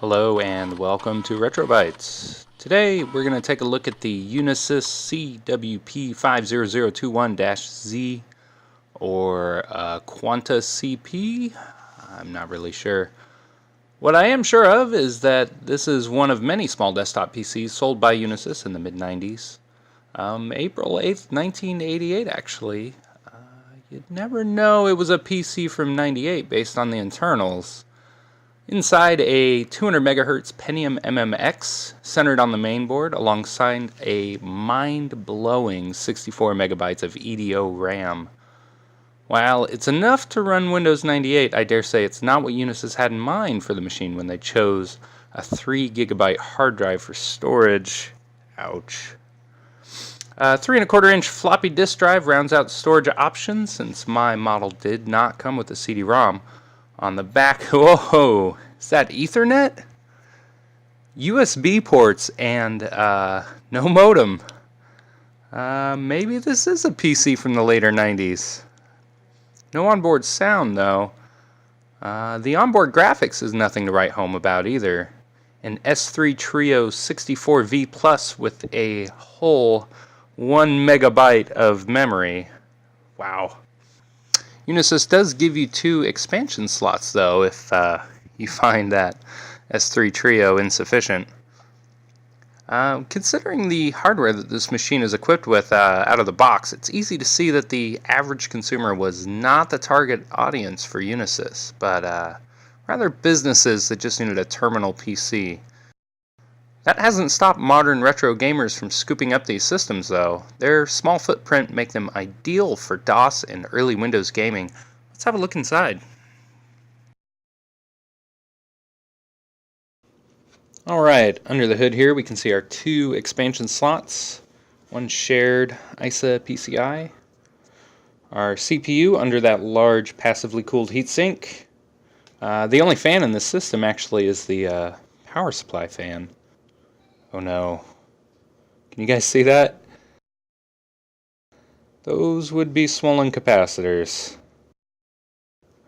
Hello and welcome to Retro Bytes. Today we're going to take a look at the Unisys CWP50021-Z or Aquanta CP. I'm not really sure. What I am sure of is that this is one of many small desktop PCs sold by Unisys in the mid-90s. April 8th, 1988 actually. You'd never know it was a PC from 98 based on the internals. Inside a 200 MHz Pentium MMX centered on the mainboard alongside a mind-blowing 64 megabytes of EDO RAM. While it's enough to run Windows 98, I dare say it's not what Unisys had in mind for the machine when they chose a 3 GB hard drive for storage. Ouch. 3 1/4 inch floppy disk drive rounds out storage options since my model did not come with a CD-ROM. On the back, whoa, is that Ethernet? USB ports and no modem. Maybe this is a PC from the later 90s. No onboard sound though. The onboard graphics is nothing to write home about either. An S3 Trio 64V Plus with a whole 1 megabyte of memory. Wow. Unisys does give you 2 expansion slots though if you find that S3 Trio insufficient. Considering the hardware that this machine is equipped with out of the box, it's easy to see that the average consumer was not the target audience for Unisys, but rather businesses that just needed a terminal PC. That hasn't stopped modern retro gamers from scooping up these systems though. Their small footprint make them ideal for DOS and early Windows gaming. Let's have a look inside. Alright, under the hood here we can see our 2 expansion slots, one shared ISA PCI, our CPU under that large passively cooled heatsink. The only fan in this system actually is the power supply fan. Oh no. Can you guys see that? Those would be swollen capacitors.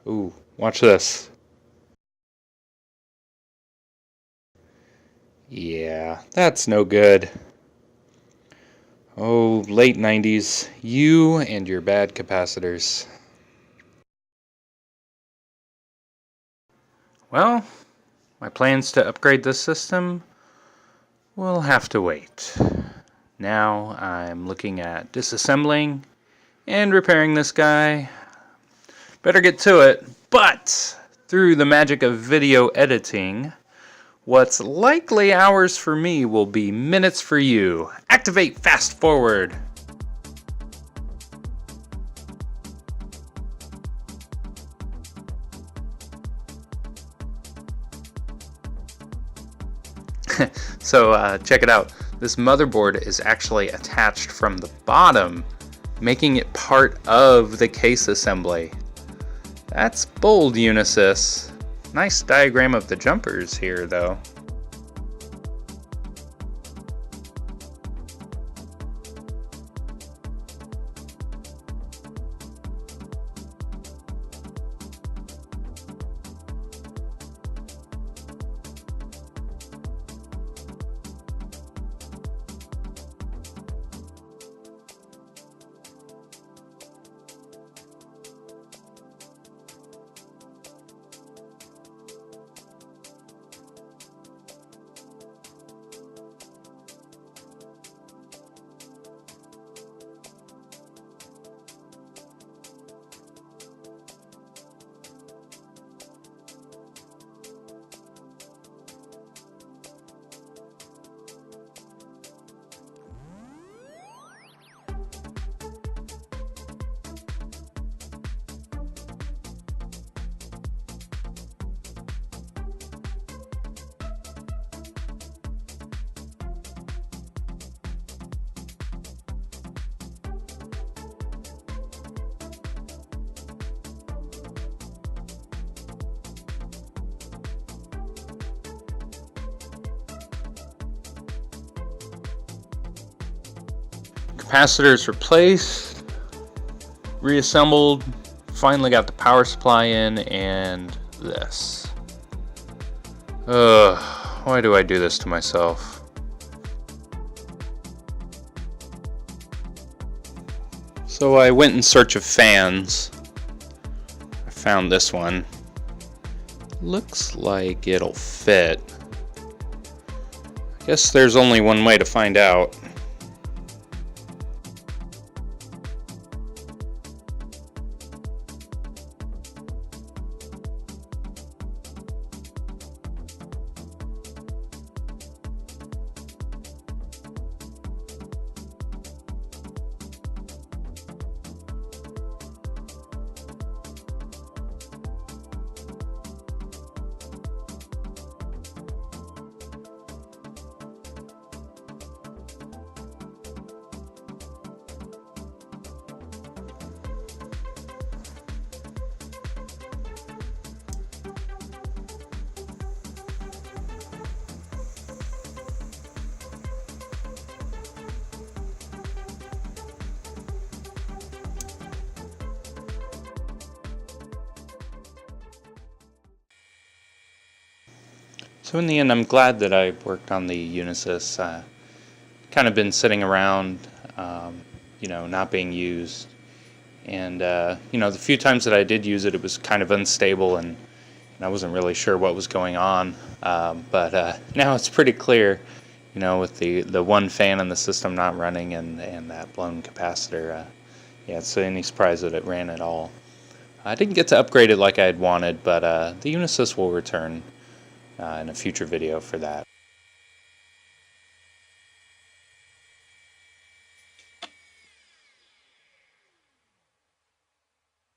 Ooh, watch this. Yeah, that's no good. Oh, late 90s, you and your bad capacitors. Well, my plans to upgrade this system will have to wait. Now I'm looking at disassembling and repairing this guy. Better get to it, but through the magic of video editing, what's likely hours for me will be minutes for you. Activate fast forward. So check it out. This motherboard is actually attached from the bottom, making it part of the case assembly. That's bold, Unisys. Nice diagram of the jumpers here, though. Capacitors replaced, reassembled, finally got the power supply in, and this. Ugh, why do I do this to myself? So I went in search of fans. I found this one. Looks like it'll fit. I guess there's only one way to find out. So in the end, I'm glad that I worked on the Unisys. Kind of been sitting around, not being used. And, the few times that I did use it, it was kind of unstable and I wasn't really sure what was going on. But now it's pretty clear, with the one fan in the system not running and that blown capacitor. Yeah, it's any surprise that it ran at all. I didn't get to upgrade it like I had wanted, but the Unisys will return in a future video for that.